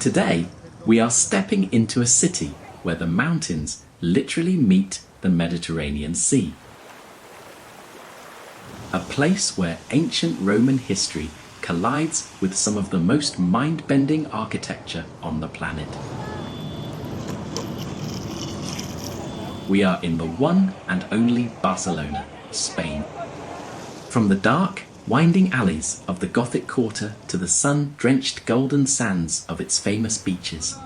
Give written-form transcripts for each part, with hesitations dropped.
Today, we are stepping into a city where the mountains literally meet the Mediterranean Sea. A place where ancient Roman history collides with some of the most mind-bending architecture on the planet. We are in the one and only Barcelona, Spain. From the dark, winding alleys of the Gothic Quarter to the sun-drenched golden sands of its famous beaches.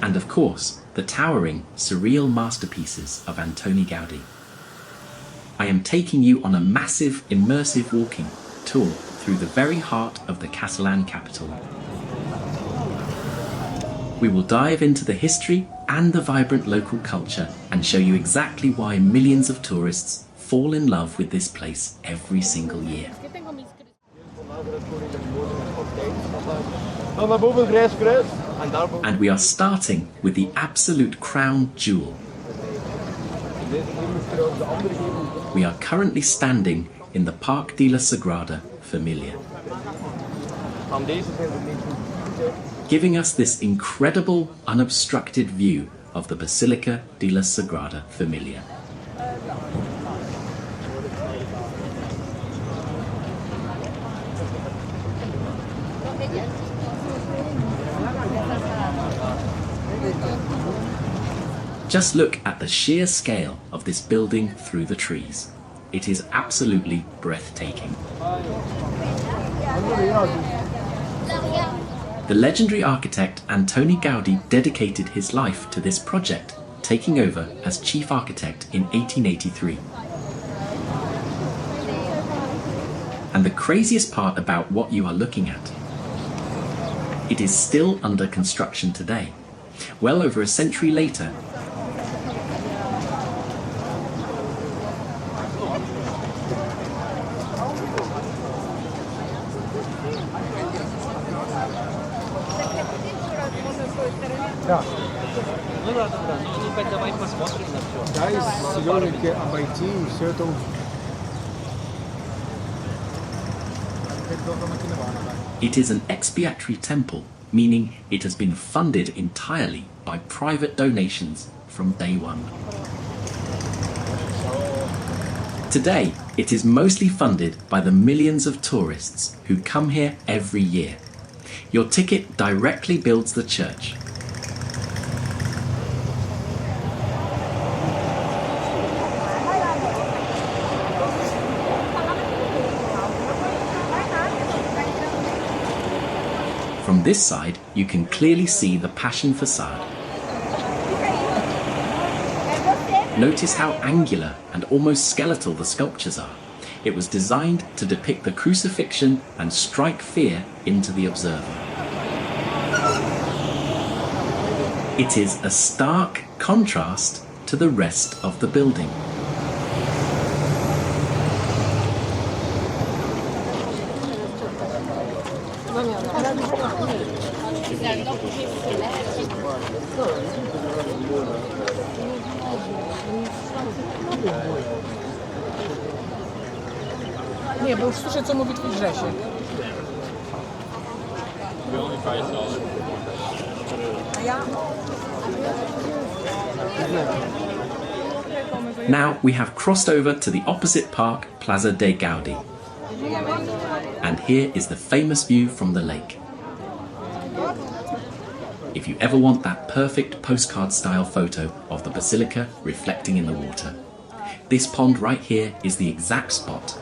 And of course, the towering, surreal masterpieces of Antoni Gaudí. I am taking you on a massive, immersive walking tour through the very heart of the Catalan capital. We will dive into the history and the vibrant local culture and show you exactly why millions of tourists fall in love with this place every single year. And we are starting with the absolute crown jewel. We are currently standing in the Park de la Sagrada Família, giving us this incredible, unobstructed view of the Basilica de la Sagrada Família. Just look at the sheer scale of this building through the trees. It is absolutely breathtaking. The legendary architect Antoni Gaudí dedicated his life to this project, taking over as chief architect in 1883. And the craziest part about what you are looking at, it is still under construction today. Well over a century later, it is an expiatory temple, meaning it has been funded entirely by private donations from day one. Today, it is mostly funded by the millions of tourists who come here every year. Your ticket directly builds the church. From this side, you can clearly see the Passion facade. Notice how angular and almost skeletal the sculptures are. It was designed to depict the crucifixion and strike fear into the observer. It is a stark contrast to the rest of the building. Nie, bo już słyszę, co mówi twój Grzesiek. Now we have crossed over to the opposite park, Plaza de Gaudí. And here is the famous view from the lake. If you ever want that perfect postcard-style photo of the basilica reflecting in the water, this pond right here is the exact spot.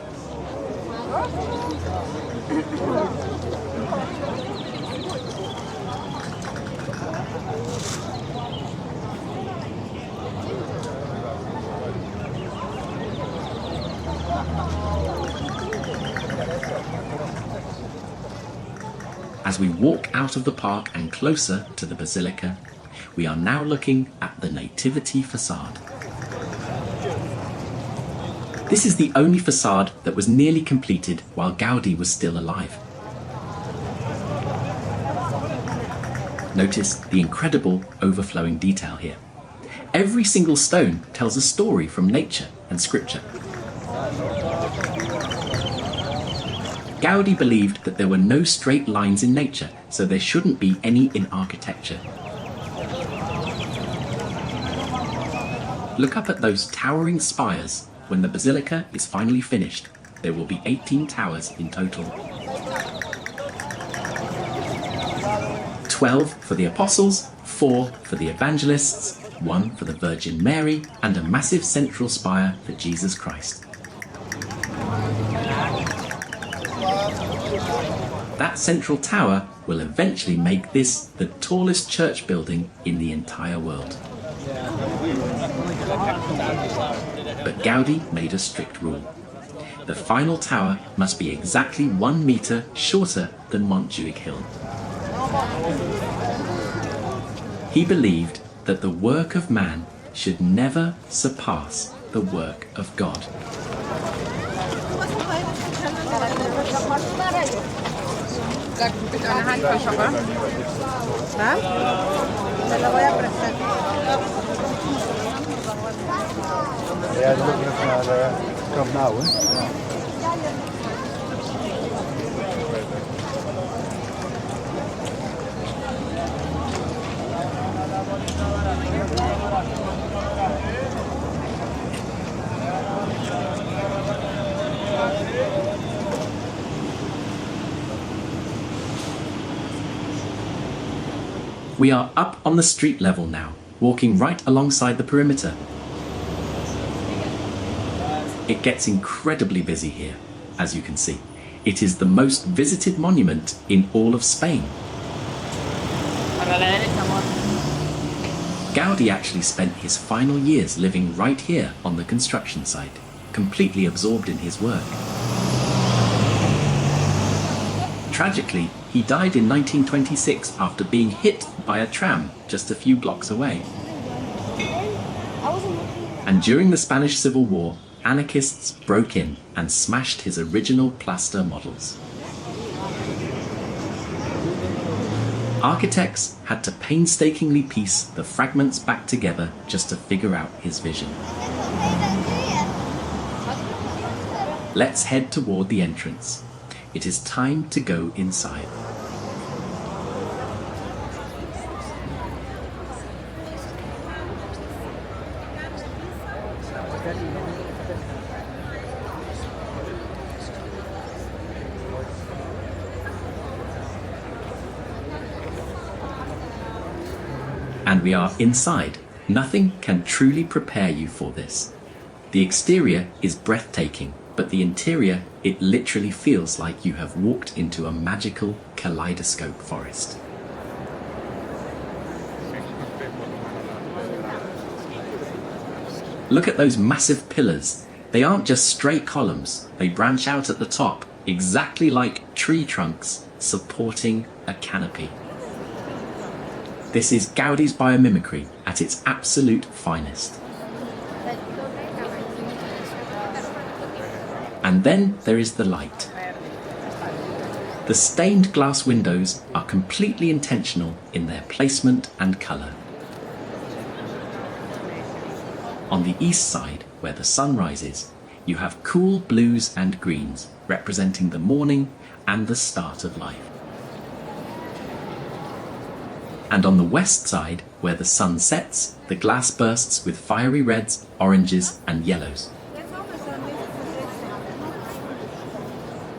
As we walk out of the park and closer to the basilica, we are now looking at the Nativity facade. This is the only facade that was nearly completed while Gaudí was still alive. Notice the incredible overflowing detail here. Every single stone tells a story from nature and scripture. Gaudí believed that there were no straight lines in nature, so there shouldn't be any in architecture. Look up at those towering spires. When the basilica is finally finished, there will be 18 towers in total. 12 for the apostles, 4 for the evangelists, 1 for the Virgin Mary, and a massive central spire for Jesus Christ. That central tower will eventually make this the tallest church building in the entire world. But Gaudí made a strict rule. The final tower must be exactly 1 metre shorter than Montjuic Hill. He believed that the work of man should never surpass the work of God. We are up on the street level now, walking right alongside the perimeter. It gets incredibly busy here, as you can see. It is the most visited monument in all of Spain. Gaudí actually spent his final years living right here on the construction site, completely absorbed in his work. Tragically, he died in 1926 after being hit by a tram just a few blocks away. And during the Spanish Civil War, anarchists broke in and smashed his original plaster models. Architects had to painstakingly piece the fragments back together just to figure out his vision. Let's head toward the entrance. It is time to go inside. And we are inside. Nothing can truly prepare you for this. The exterior is breathtaking, but the interior, it literally feels like you have walked into a magical kaleidoscope forest. Look at those massive pillars. They aren't just straight columns, they branch out at the top, exactly like tree trunks supporting a canopy. This is Gaudí's biomimicry at its absolute finest. And then there is the light. The stained glass windows are completely intentional in their placement and colour. On the east side, where the sun rises, you have cool blues and greens, representing the morning and the start of life. And on the west side, where the sun sets, the glass bursts with fiery reds, oranges, and yellows.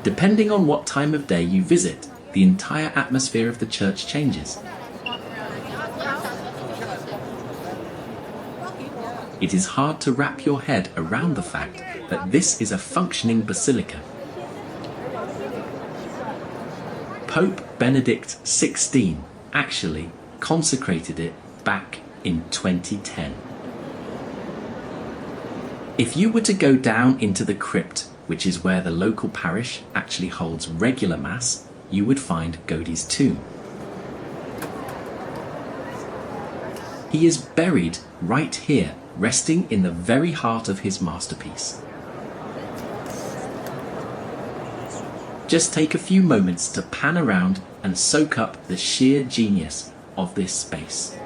Depending on what time of day you visit, the entire atmosphere of the church changes. It is hard to wrap your head around the fact that this is a functioning basilica. Pope Benedict XVI actually consecrated it back in 2010. If you were to go down into the crypt, which is where the local parish actually holds regular mass, you would find Gaudí's tomb. He is buried right here, resting in the very heart of his masterpiece. Just take a few moments to pan around and soak up the sheer genius of this space.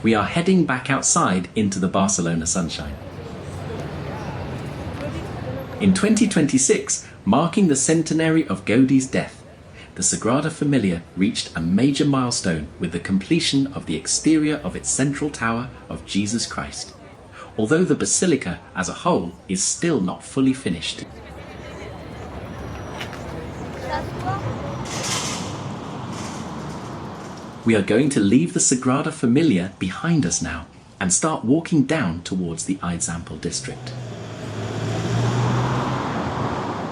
We are heading back outside into the Barcelona sunshine. In 2026, marking the centenary of Gaudí's death, the Sagrada Família reached a major milestone with the completion of the exterior of its central tower of Jesus Christ, although the basilica as a whole is still not fully finished. We are going to leave the Sagrada Família behind us now and start walking down towards the Eixample district.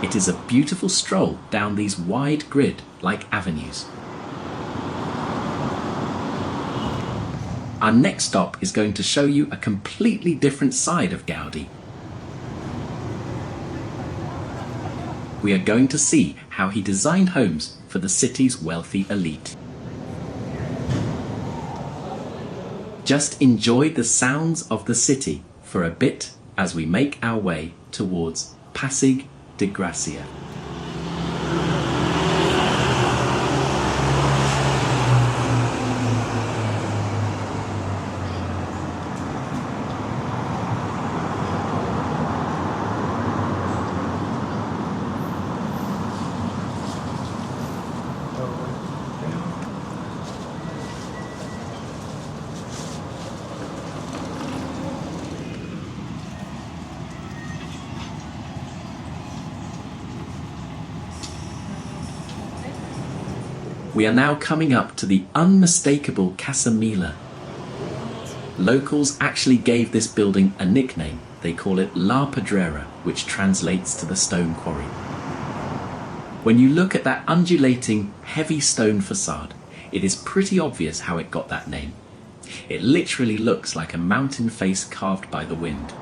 It is a beautiful stroll down these wide grid-like avenues. Our next stop is going to show you a completely different side of Gaudí. We are going to see how he designed homes for the city's wealthy elite. Just enjoy the sounds of the city for a bit as we make our way towards Pasig de Gràcia. We are now coming up to the unmistakable Casa Mila. Locals actually gave this building a nickname. They call it La Pedrera, which translates to the stone quarry. When you look at that undulating, heavy stone facade, it is pretty obvious how it got that name. It literally looks like a mountain face carved by the wind.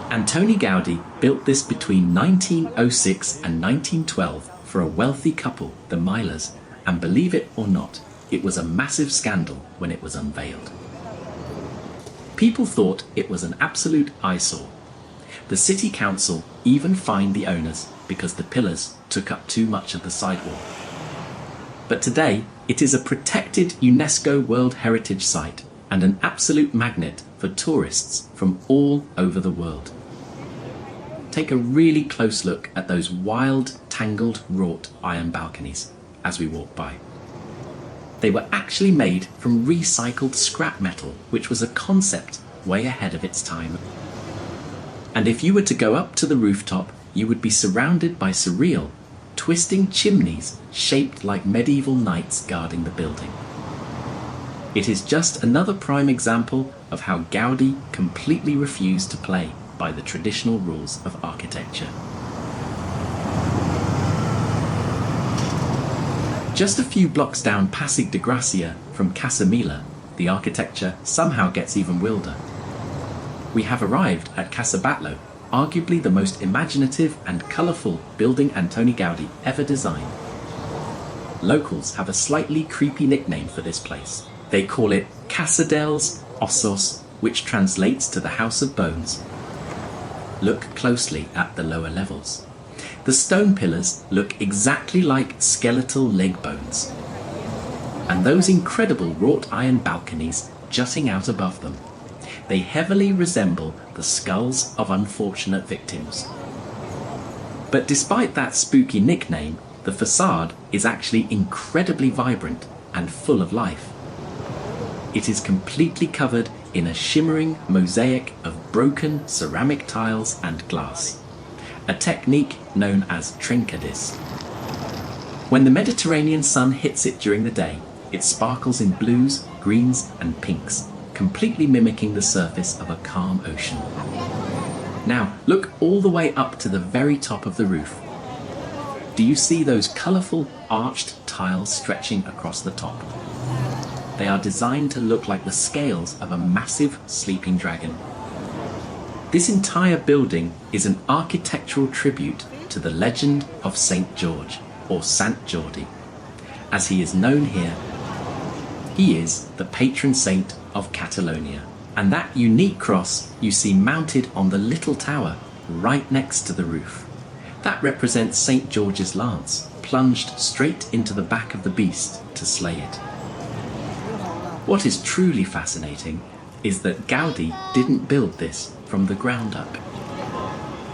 Antoni Gaudí built this between 1906 and 1912 for a wealthy couple, the Milas, and believe it or not, it was a massive scandal when it was unveiled. People thought it was an absolute eyesore. The city council even fined the owners because the pillars took up too much of the sidewalk. But today, it is a protected UNESCO World Heritage Site and an absolute magnet for tourists from all over the world. Take a really close look at those wild, tangled, wrought iron balconies as we walk by. They were actually made from recycled scrap metal, which was a concept way ahead of its time. And if you were to go up to the rooftop, you would be surrounded by surreal, twisting chimneys shaped like medieval knights guarding the building. It is just another prime example of how Gaudí completely refused to play by the traditional rules of architecture. Just a few blocks down Pasig de Gràcia from Casa Mila, the architecture somehow gets even wilder. We have arrived at Casa Batlló, arguably the most imaginative and colourful building Antoni Gaudí ever designed. Locals have a slightly creepy nickname for this place. They call it Casa dels Ossos, which translates to the House of Bones. Look closely at the lower levels. The stone pillars look exactly like skeletal leg bones. And those incredible wrought iron balconies jutting out above them. They heavily resemble the skulls of unfortunate victims. But despite that spooky nickname, the facade is actually incredibly vibrant and full of life. It is completely covered in a shimmering mosaic of broken ceramic tiles and glass, a technique known as trincadis. When the Mediterranean sun hits it during the day, it sparkles in blues, greens and pinks, completely mimicking the surface of a calm ocean. Now, look all the way up to the very top of the roof. Do you see those colourful arched tiles stretching across the top? They are designed to look like the scales of a massive sleeping dragon. This entire building is an architectural tribute to the legend of St. George, or Sant Jordi. As he is known here, he is the patron saint of Catalonia. And that unique cross you see mounted on the little tower right next to the roof. That represents St. George's lance, plunged straight into the back of the beast to slay it. What is truly fascinating is that Gaudí didn't build this from the ground up.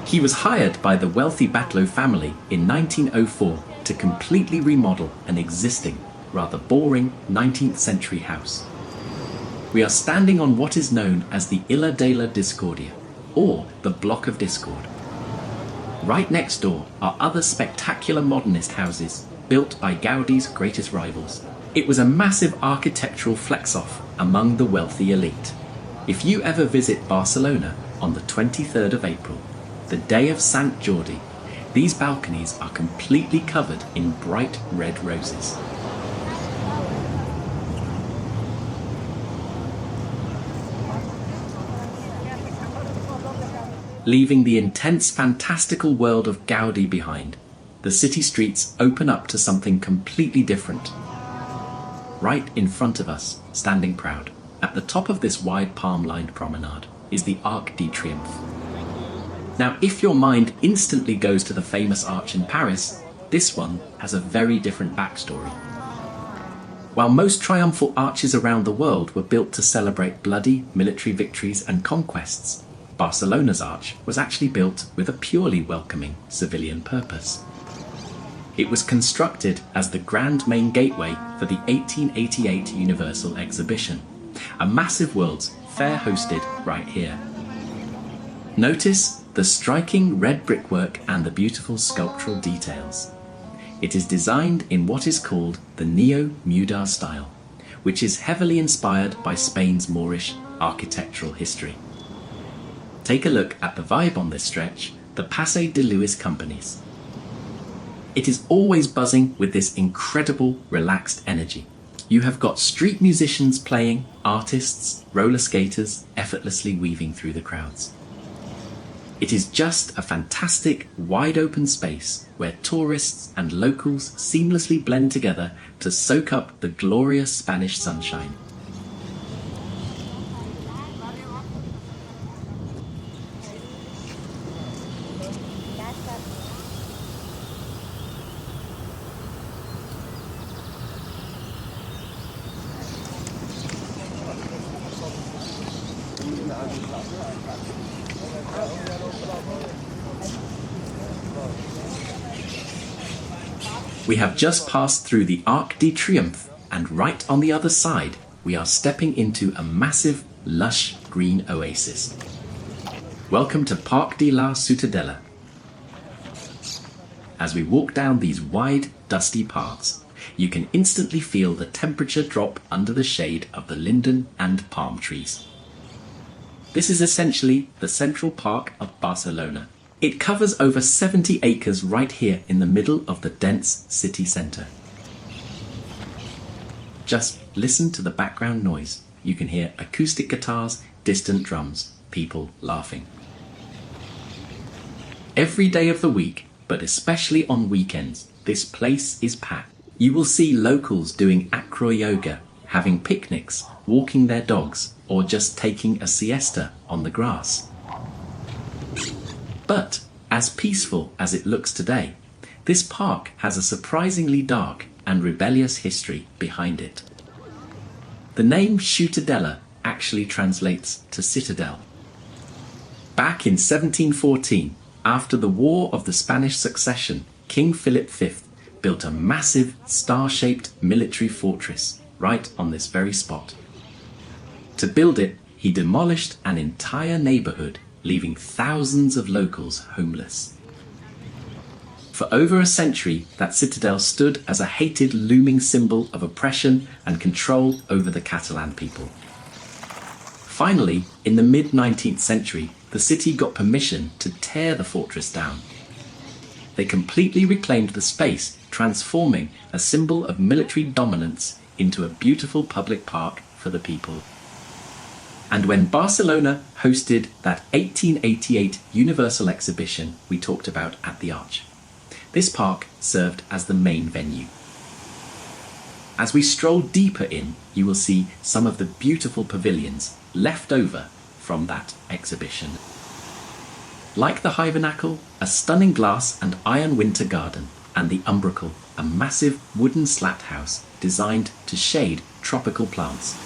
He was hired by the wealthy Batlló family in 1904 to completely remodel an existing, rather boring 19th century house. We are standing on what is known as the Illa de la Discordia, or the Block of Discord. Right next door are other spectacular modernist houses built by Gaudí's greatest rivals. It was a massive architectural flex-off among the wealthy elite. If you ever visit Barcelona on the 23rd of April, the day of Sant Jordi, these balconies are completely covered in bright red roses. Leaving the intense, fantastical world of Gaudí behind, the city streets open up to something completely different. Right in front of us, standing proud, at the top of this wide palm-lined promenade, is the Arc de Triomphe. Now, if your mind instantly goes to the famous arch in Paris, this one has a very different backstory. While most triumphal arches around the world were built to celebrate bloody military victories and conquests, Barcelona's arch was actually built with a purely welcoming civilian purpose. It was constructed as the grand main gateway for the 1888 Universal Exhibition, a massive World's Fair hosted right here. Notice the striking red brickwork and the beautiful sculptural details. It is designed in what is called the Neo-Mudar style, which is heavily inspired by Spain's Moorish architectural history. Take a look at the vibe on this stretch, the Paseo de Luis companies. It is always buzzing with this incredible, relaxed energy. You have got street musicians playing, artists, roller skaters effortlessly weaving through the crowds. It is just a fantastic, wide-open space where tourists and locals seamlessly blend together to soak up the glorious Spanish sunshine. We have just passed through the Arc de Triomphe, and right on the other side, we are stepping into a massive, lush green oasis. Welcome to Parc de la Ciutadella. As we walk down these wide, dusty paths, you can instantly feel the temperature drop under the shade of the linden and palm trees. This is essentially the Central Park of Barcelona. It covers over 70 acres right here in the middle of the dense city centre. Just listen to the background noise. You can hear acoustic guitars, distant drums, people laughing. Every day of the week, but especially on weekends, this place is packed. You will see locals doing acro yoga, having picnics, walking their dogs, or just taking a siesta on the grass. But, as peaceful as it looks today, this park has a surprisingly dark and rebellious history behind it. The name Ciutadella actually translates to citadel. Back in 1714, after the War of the Spanish Succession, King Philip V built a massive star-shaped military fortress right on this very spot. To build it, he demolished an entire neighborhood, leaving thousands of locals homeless. For over a century, that citadel stood as a hated, looming symbol of oppression and control over the Catalan people. Finally, in the mid-19th century, the city got permission to tear the fortress down. They completely reclaimed the space, transforming a symbol of military dominance into a beautiful public park for the people. And when Barcelona hosted that 1888 Universal Exhibition we talked about at the Arch, this park served as the main venue. As we stroll deeper in, you will see some of the beautiful pavilions left over from that exhibition. Like the Hivernacle, a stunning glass and iron winter garden, and the Umbracle, a massive wooden slat house designed to shade tropical plants.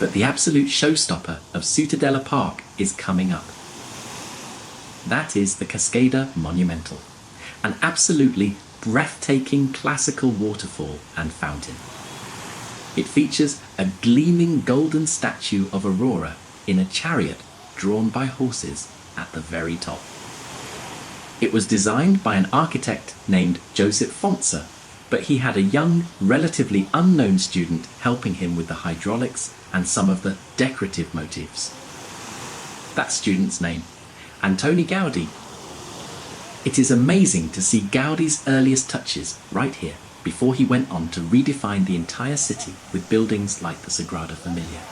But the absolute showstopper of Ciutadella Park is coming up. That is the Cascada Monumental, an absolutely breathtaking classical waterfall and fountain. It features a gleaming golden statue of Aurora in a chariot drawn by horses at the very top. It was designed by an architect named Joseph Fonsa, but he had a young, relatively unknown student helping him with the hydraulics and some of the decorative motifs. That student's name, Antoni Gaudí. It is amazing to see Gaudí's earliest touches right here before he went on to redefine the entire city with buildings like the Sagrada Família.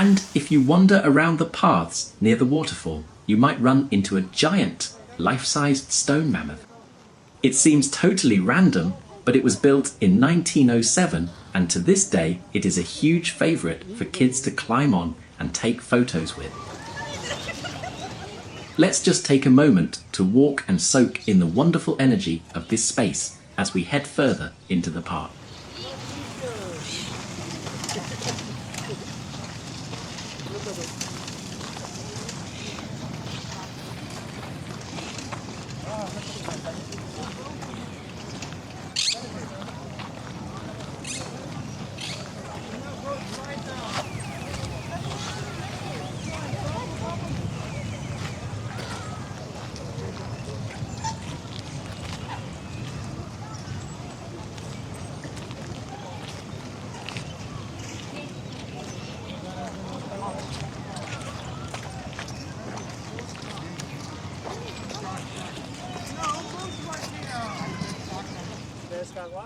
And if you wander around the paths near the waterfall, you might run into a giant, life-sized stone mammoth. It seems totally random, but it was built in 1907, and to this day it is a huge favourite for kids to climb on and take photos with. Let's just take a moment to walk and soak in the wonderful energy of this space as we head further into the park.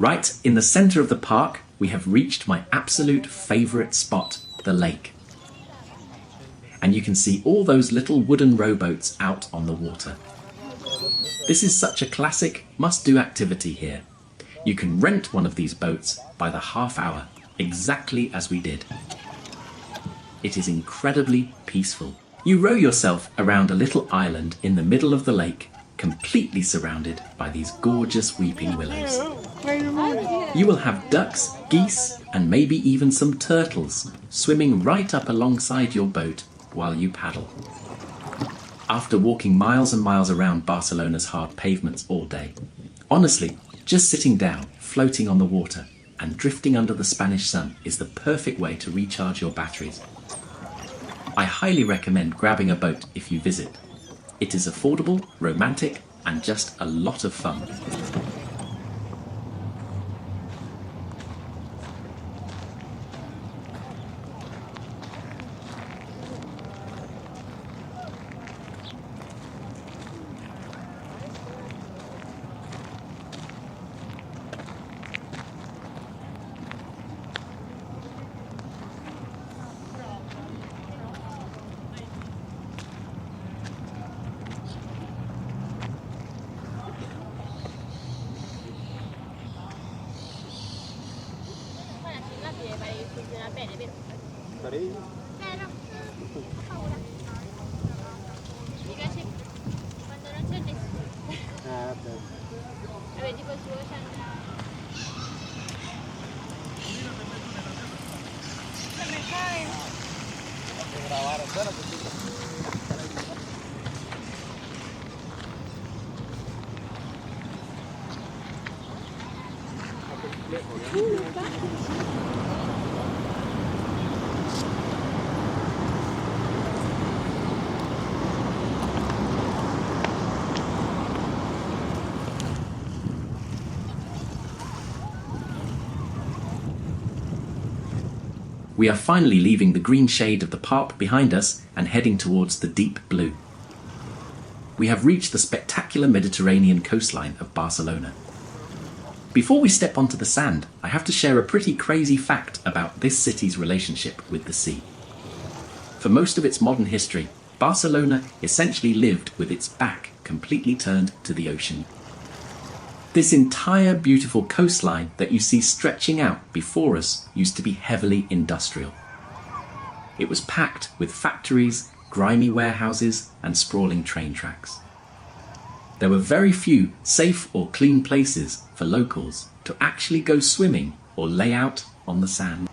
Right in the centre of the park, we have reached my absolute favourite spot, the lake. And you can see all those little wooden rowboats out on the water. This is such a classic, must-do activity here. You can rent one of these boats by the half hour, exactly as we did. It is incredibly peaceful. You row yourself around a little island in the middle of the lake, completely surrounded by these gorgeous weeping willows. You will have ducks, geese, and maybe even some turtles swimming right up alongside your boat while you paddle. After walking miles and miles around Barcelona's hard pavements all day, honestly, just sitting down, floating on the water, and drifting under the Spanish sun is the perfect way to recharge your batteries. I highly recommend grabbing a boat if you visit. It is affordable, romantic, and just a lot of fun. We are finally leaving the green shade of the park behind us and heading towards the deep blue. We have reached the spectacular Mediterranean coastline of Barcelona. Before we step onto the sand, I have to share a pretty crazy fact about this city's relationship with the sea. For most of its modern history, Barcelona essentially lived with its back completely turned to the ocean. This entire beautiful coastline that you see stretching out before us used to be heavily industrial. It was packed with factories, grimy warehouses, and sprawling train tracks. There were very few safe or clean places for locals to actually go swimming or lay out on the sand.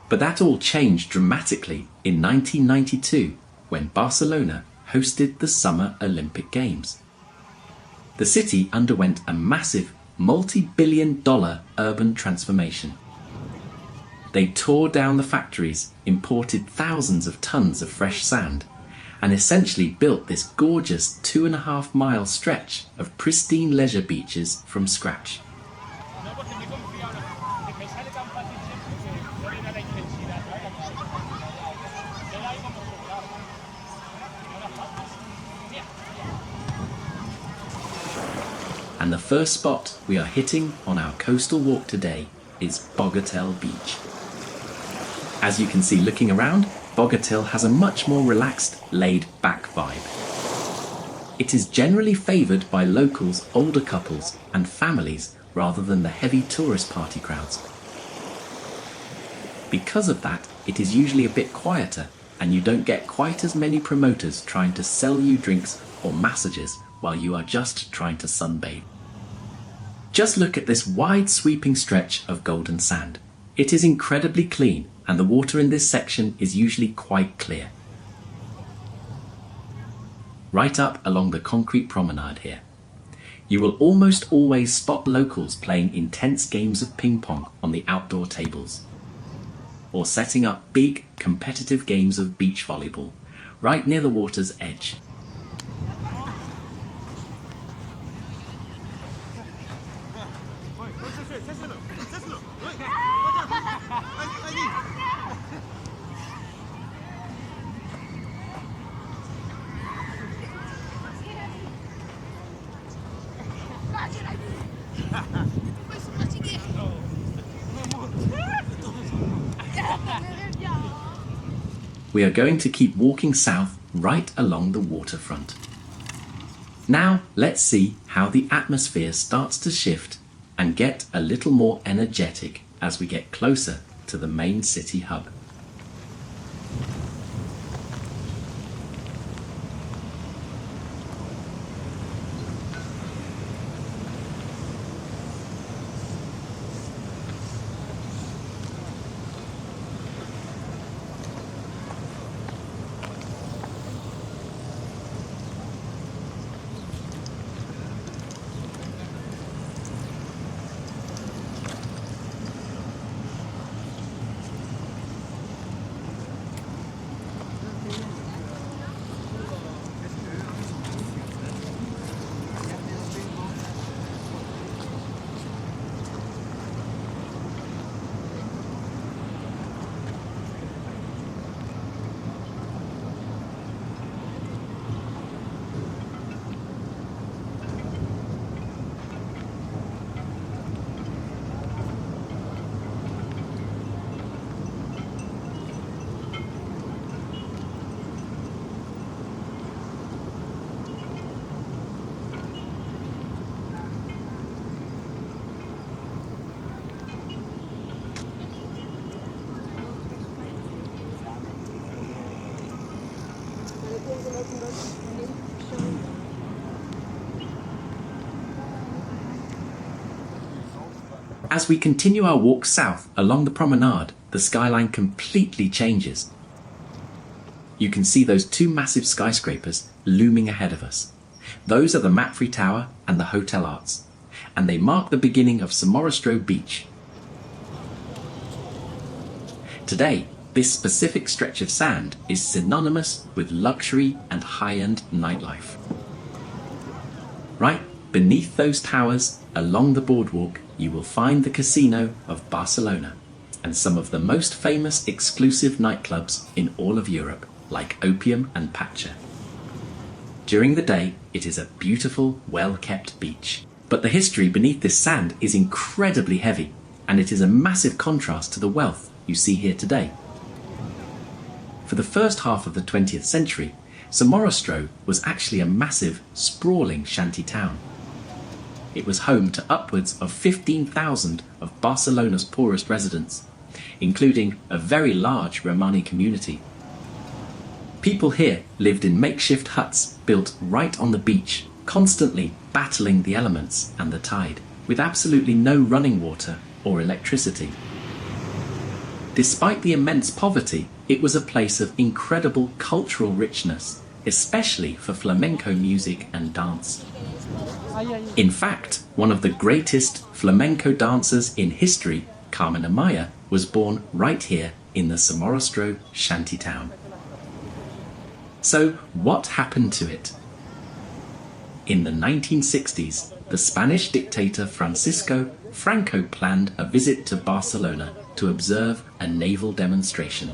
But that all changed dramatically in 1992 when Barcelona hosted the Summer Olympic Games. The city underwent a massive multi-billion-dollar urban transformation. They tore down the factories, imported thousands of tons of fresh sand, and essentially built this gorgeous 2.5-mile stretch of pristine leisure beaches from scratch. And the first spot we are hitting on our coastal walk today is Bogatell Beach. As you can see looking around, Bogatell has a much more relaxed, laid-back vibe. It is generally favoured by locals, older couples and families rather than the heavy tourist party crowds. Because of that, it is usually a bit quieter and you don't get quite as many promoters trying to sell you drinks or massages while you are just trying to sunbathe. Just look at this wide sweeping stretch of golden sand. It is incredibly clean and the water in this section is usually quite clear. Right up along the concrete promenade here, you will almost always spot locals playing intense games of ping pong on the outdoor tables, or setting up big competitive games of beach volleyball right near the water's edge. We are going to keep walking south right along the waterfront. Now let's see how the atmosphere starts to shift and get a little more energetic as we get closer to the main city hub. As we continue our walk south along the promenade, the skyline completely changes. You can see those two massive skyscrapers looming ahead of us. Those are the Mapfre Tower and the Hotel Arts, and they mark the beginning of Somorrostro Beach. Today, this specific stretch of sand is synonymous with luxury and high-end nightlife. Right beneath those towers, along the boardwalk, you will find the Casino of Barcelona. and some of the most famous exclusive nightclubs in all of Europe, like Opium and Pacha. During the day, it is a beautiful, well-kept beach. But the history beneath this sand is incredibly heavy, and it is a massive contrast to the wealth you see here today. For the first half of the 20th century, Somorrostro was actually a massive, sprawling shanty town. It was home to upwards of 15,000 of Barcelona's poorest residents, including a very large Romani community. People here lived in makeshift huts built right on the beach, constantly battling the elements and the tide, with absolutely no running water or electricity. Despite the immense poverty, it was a place of incredible cultural richness, especially for flamenco music and dance. In fact, one of the greatest flamenco dancers in history, Carmen Amaya, was born right here in the Somorrostro shantytown. So, what happened to it? In the 1960s, the Spanish dictator Francisco Franco planned a visit to Barcelona to observe a naval demonstration.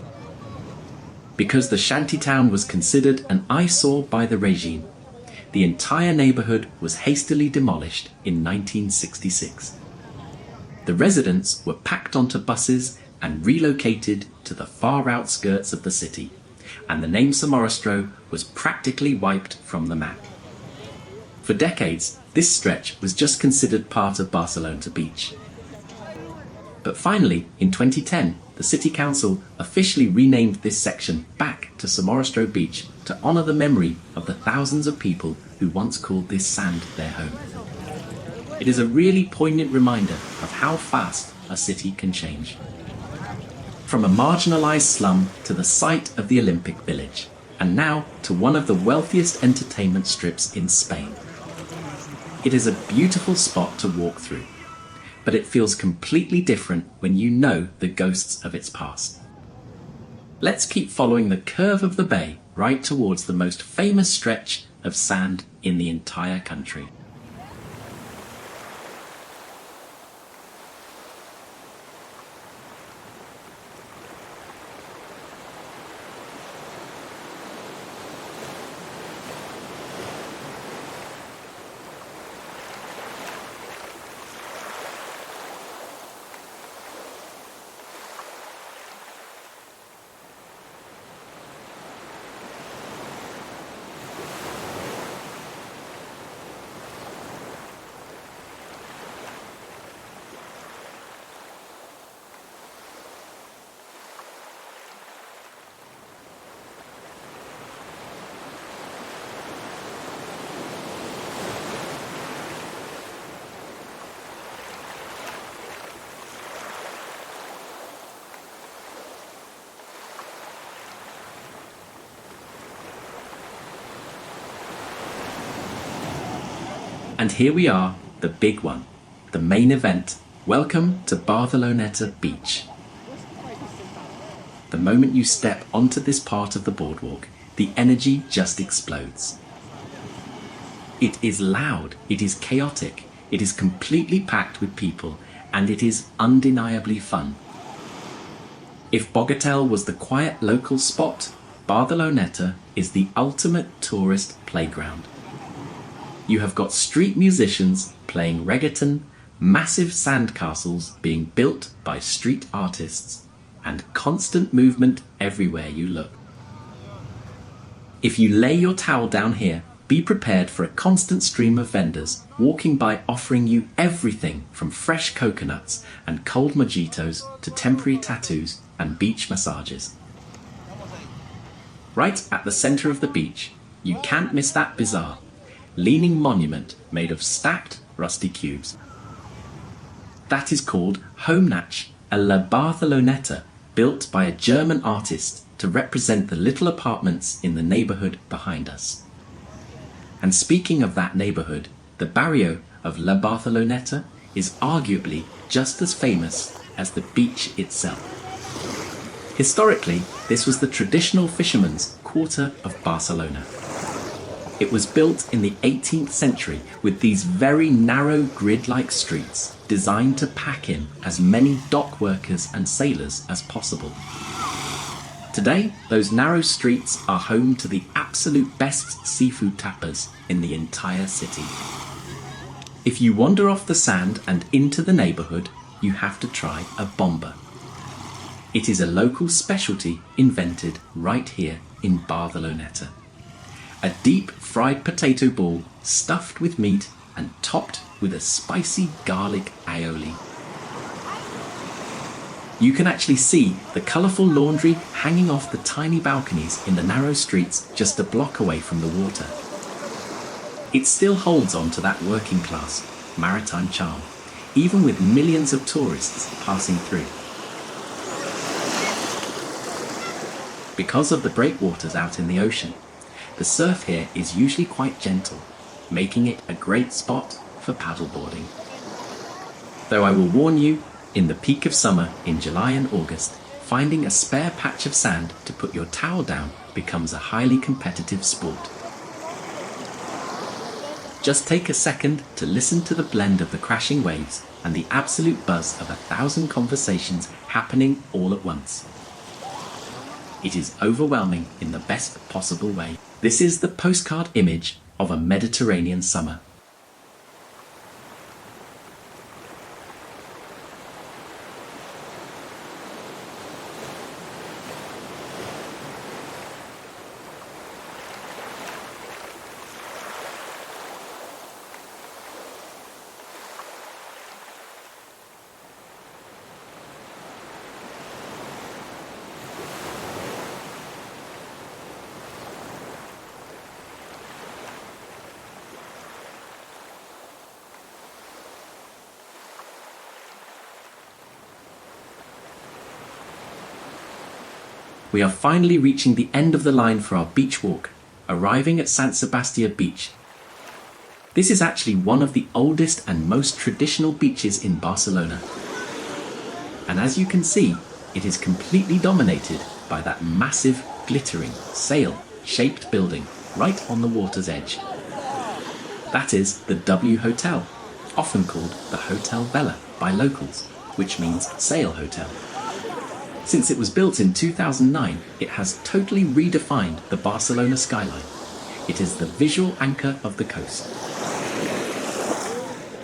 Because the shantytown was considered an eyesore by the regime, the entire neighborhood was hastily demolished in 1966. The residents were packed onto buses and relocated to the far outskirts of the city, and the name Somorrostro was practically wiped from the map. For decades, this stretch was just considered part of Barceloneta Beach. But finally, in 2010, the City Council officially renamed this section back to Somorrostro Beach to honour the memory of the thousands of people who once called this sand their home. It is a really poignant reminder of how fast a city can change. From a marginalised slum to the site of the Olympic Village, and now to one of the wealthiest entertainment strips in Spain. It is a beautiful spot to walk through, but it feels completely different when you know the ghosts of its past. Let's keep following the curve of the bay right towards the most famous stretch of sand in the entire country. And here we are, the big one, the main event. Welcome to Barceloneta Beach. The moment you step onto this part of the boardwalk, the energy just explodes. It is loud, it is chaotic, it is completely packed with people, and it is undeniably fun. If Bogatell was the quiet local spot, Barceloneta is the ultimate tourist playground. You have got street musicians playing reggaeton, massive sandcastles being built by street artists, and constant movement everywhere you look. If you lay your towel down here, be prepared for a constant stream of vendors walking by offering you everything from fresh coconuts and cold mojitos to temporary tattoos and beach massages. Right at the centre of the beach, you can't miss that bizarre, leaning monument made of stacked rusty cubes. That is called Homnach, a La Barceloneta, built by a German artist to represent the little apartments in the neighbourhood behind us. And speaking of that neighbourhood, the barrio of La Barceloneta is arguably just as famous as the beach itself. Historically, this was the traditional fishermen's quarter of Barcelona. It was built in the 18th century with these very narrow grid-like streets, designed to pack in as many dock workers and sailors as possible. Today, those narrow streets are home to the absolute best seafood tapas in the entire city. If you wander off the sand and into the neighbourhood, you have to try a bomba. It is a local specialty invented right here in Barceloneta. A deep fried potato ball stuffed with meat and topped with a spicy garlic aioli. You can actually see the colourful laundry hanging off the tiny balconies in the narrow streets just a block away from the water. It still holds on to that working class, maritime charm, even with millions of tourists passing through. Because of the breakwaters out in the ocean, the surf here is usually quite gentle, making it a great spot for paddleboarding. Though I will warn you, in the peak of summer in July and August, finding a spare patch of sand to put your towel down becomes a highly competitive sport. Just take a second to listen to the blend of the crashing waves and the absolute buzz of 1,000 conversations happening all at once. It is overwhelming in the best possible way. This is the postcard image of a Mediterranean summer. We are finally reaching the end of the line for our beach walk, arriving at Sebastian Beach. This is actually one of the oldest and most traditional beaches in Barcelona. And as you can see, it is completely dominated by that massive, glittering, sail-shaped building right on the water's edge. That is the W Hotel, often called the Hotel Vela by locals, which means sail hotel. Since it was built in 2009, it has totally redefined the Barcelona skyline. It is the visual anchor of the coast.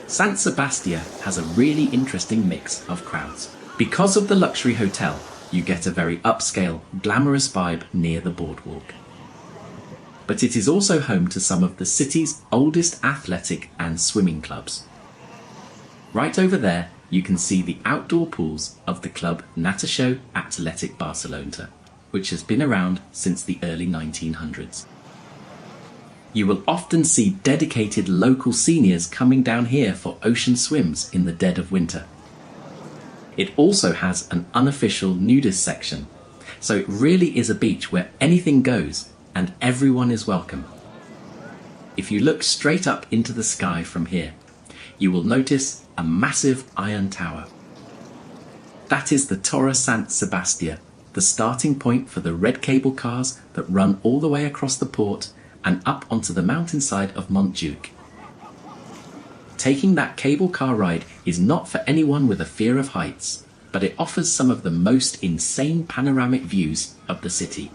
Sant Sebastià has a really interesting mix of crowds. Because of the luxury hotel, you get a very upscale, glamorous vibe near the boardwalk. But it is also home to some of the city's oldest athletic and swimming clubs. Right over there, you can see the outdoor pools of the club Natació Atlètic Barcelona, which has been around since the early 1900s. You will often see dedicated local seniors coming down here for ocean swims in the dead of winter. It also has an unofficial nudist section, so it really is a beach where anything goes and everyone is welcome. If you look straight up into the sky from here, you will notice a massive iron tower. That is the Torre Sant Sebastià, the starting point for the red cable cars that run all the way across the port and up onto the mountainside of Montjuïc. Taking that cable car ride is not for anyone with a fear of heights, but it offers some of the most insane panoramic views of the city.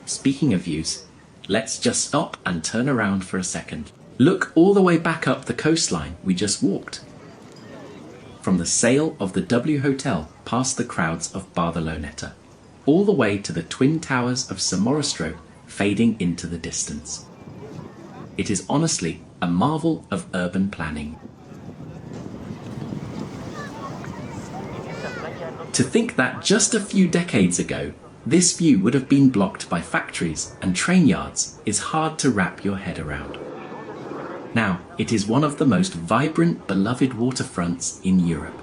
Speaking of views, let's just stop and turn around for a second. Look all the way back up the coastline we just walked. From the sail of the W Hotel past the crowds of Barceloneta, all the way to the twin towers of Somorrostro fading into the distance. It is honestly a marvel of urban planning. To think that just a few decades ago, this view would have been blocked by factories and train yards is hard to wrap your head around. Now, it is one of the most vibrant, beloved waterfronts in Europe.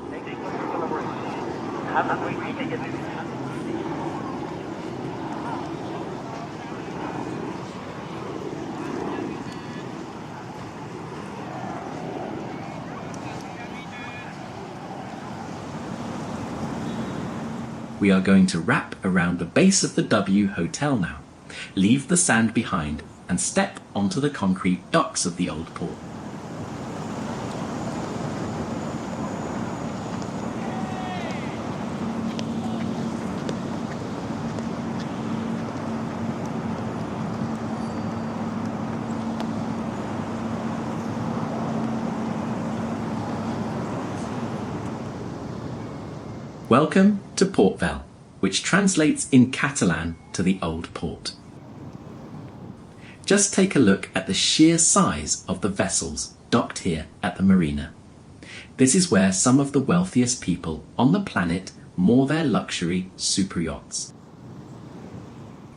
We are going to wrap around the base of the W Hotel now, leave the sand behind and step onto the concrete docks of the old port. Welcome to Port Vell, which translates in Catalan to the Old Port. Just take a look at the sheer size of the vessels docked here at the marina. This is where some of the wealthiest people on the planet moor their luxury super yachts.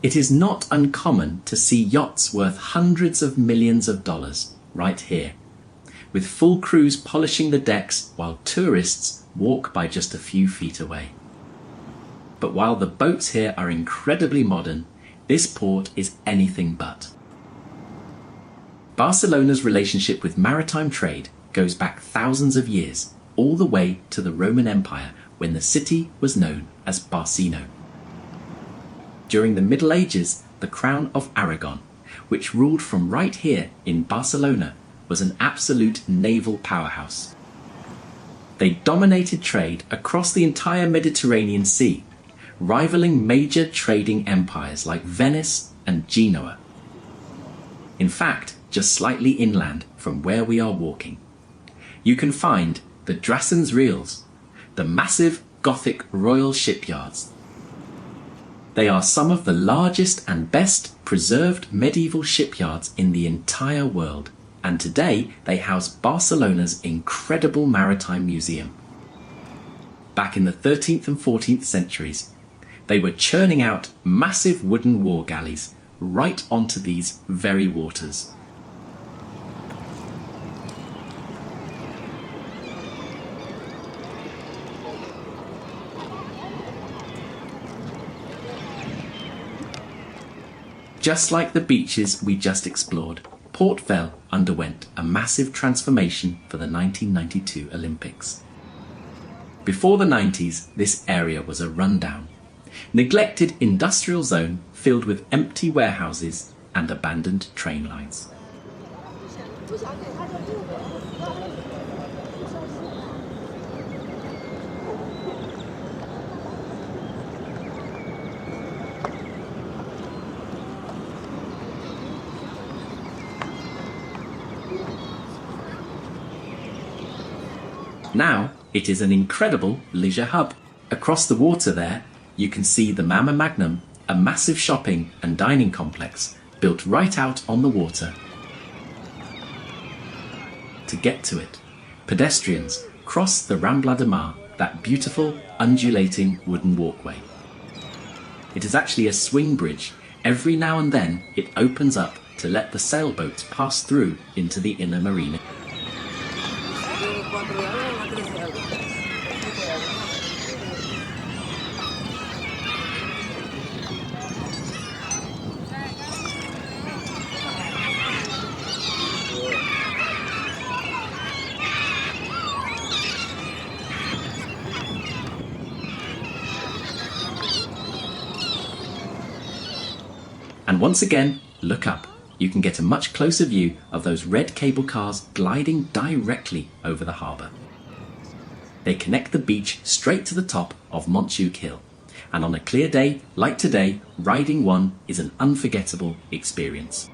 It is not uncommon to see yachts worth hundreds of millions of dollars right here, with full crews polishing the decks while tourists walk by just a few feet away. But while the boats here are incredibly modern, this port is anything but. Barcelona's relationship with maritime trade goes back thousands of years, all the way to the Roman Empire, when the city was known as Barcino. During the Middle Ages, the Crown of Aragon, which ruled from right here in Barcelona, was an absolute naval powerhouse. They dominated trade across the entire Mediterranean Sea, rivaling major trading empires like Venice and Genoa. In fact, just slightly inland from where we are walking, you can find the Drassens Reels, the massive Gothic royal shipyards. They are some of the largest and best preserved medieval shipyards in the entire world, and today they house Barcelona's incredible maritime museum. Back in the 13th and 14th centuries, they were churning out massive wooden war galleys right onto these very waters. Just like the beaches we just explored, Port Vell underwent a massive transformation for the 1992 Olympics. Before the 90s, this area was a rundown, neglected industrial zone filled with empty warehouses and abandoned train lines. Now, it is an incredible leisure hub. Across the water there, you can see the Mama Magnum, a massive shopping and dining complex built right out on the water. To get to it, pedestrians cross the Rambla de Mar, that beautiful, undulating wooden walkway. It is actually a swing bridge. Every now and then, it opens up to let the sailboats pass through into the inner marina. And once again, look up. You can get a much closer view of those red cable cars gliding directly over the harbour. They connect the beach straight to the top of Montjuic Hill, and on a clear day like today, riding one is an unforgettable experience.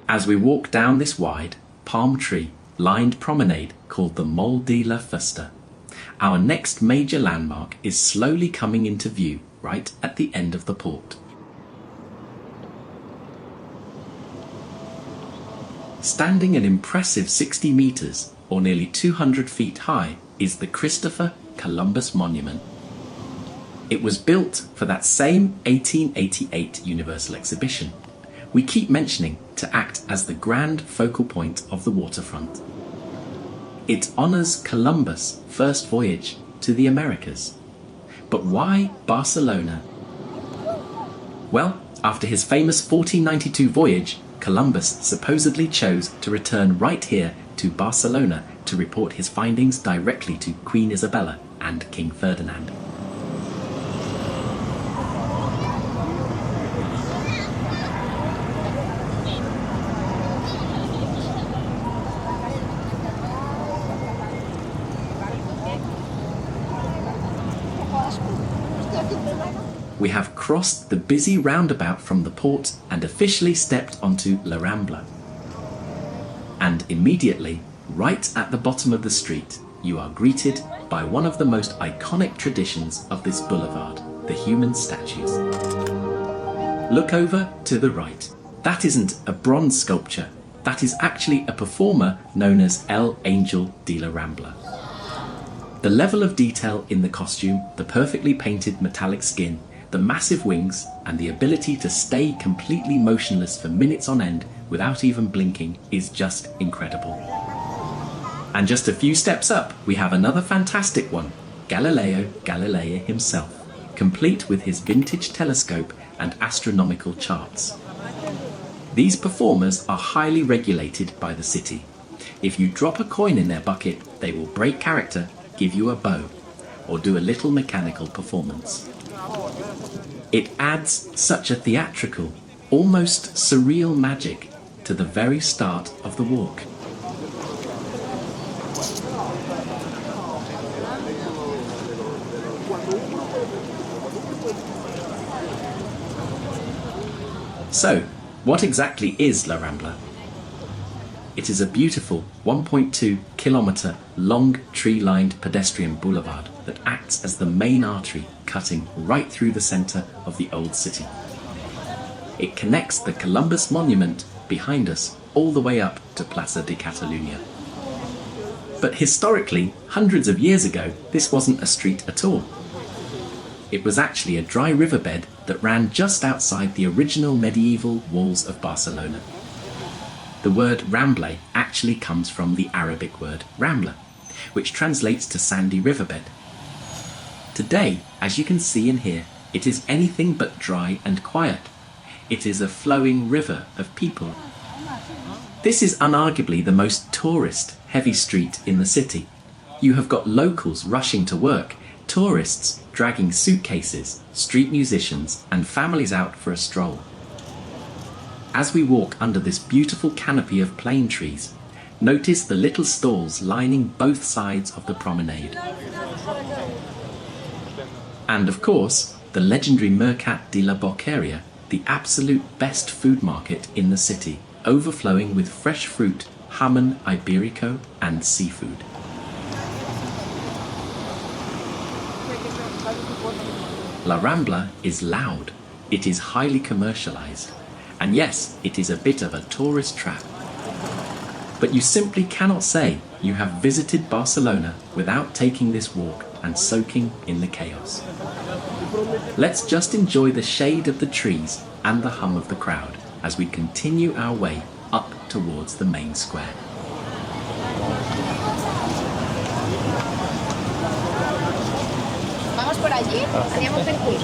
As we walk down this wide, palm tree-lined promenade called the Mol de la Fusta, our next major landmark is slowly coming into view right at the end of the port. Standing an impressive 60 metres, or nearly 200 feet high, is the Christopher Columbus Monument. It was built for that same 1888 Universal Exhibition we keep mentioning to act as the grand focal point of the waterfront. It honours Columbus' first voyage to the Americas. But why Barcelona? Well, after his famous 1492 voyage, Columbus supposedly chose to return right here to Barcelona to report his findings directly to Queen Isabella and King Ferdinand. We have crossed the busy roundabout from the port and officially stepped onto La Rambla. And immediately, right at the bottom of the street, you are greeted by one of the most iconic traditions of this boulevard, the human statues. Look over to the right. That isn't a bronze sculpture. That is actually a performer known as El Angel de la Rambla. The level of detail in the costume, the perfectly painted metallic skin, the massive wings, and the ability to stay completely motionless for minutes on end without even blinking is just incredible. And just a few steps up, we have another fantastic one, Galileo Galilei himself, complete with his vintage telescope and astronomical charts. These performers are highly regulated by the city. If you drop a coin in their bucket, they will break character, give you a bow, or do a little mechanical performance. It adds such a theatrical, almost surreal magic to the very start of the walk. So, what exactly is La Rambla? It is a beautiful 1.2 kilometre long tree-lined pedestrian boulevard that acts as the main artery cutting right through the centre of the old city. It connects the Columbus Monument behind us all the way up to Plaça de Catalunya. But historically, hundreds of years ago, this wasn't a street at all. It was actually a dry riverbed that ran just outside the original medieval walls of Barcelona. The word Rambla actually comes from the Arabic word Rambla, which translates to sandy riverbed. Today, as you can see and hear, it is anything but dry and quiet. It is a flowing river of people. This is unarguably the most tourist-heavy street in the city. You have got locals rushing to work, tourists dragging suitcases, street musicians, and families out for a stroll. As we walk under this beautiful canopy of plane trees, notice the little stalls lining both sides of the promenade. And of course, the legendary Mercat de la Boqueria, the absolute best food market in the city, overflowing with fresh fruit, jamón ibérico, and seafood. La Rambla is loud, it is highly commercialized, and yes, it is a bit of a tourist trap. But you simply cannot say you have visited Barcelona without taking this walk and soaking in the chaos. Let's just enjoy the shade of the trees and the hum of the crowd as we continue our way up towards the main square. Vamos por allí, haríamos el quiz.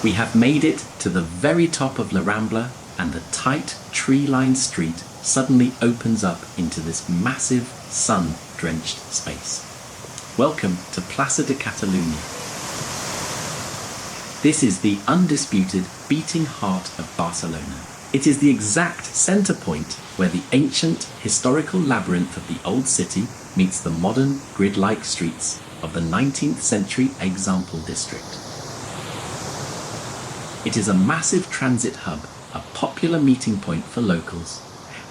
We have made it to the very top of La Rambla, and the tight, tree-lined street suddenly opens up into this massive, sun-drenched space. Welcome to Plaça de Catalunya. This is the undisputed beating heart of Barcelona. It is the exact centre point where the ancient, historical labyrinth of the old city meets the modern, grid-like streets of the 19th century Example district. It is a massive transit hub a popular meeting point for locals,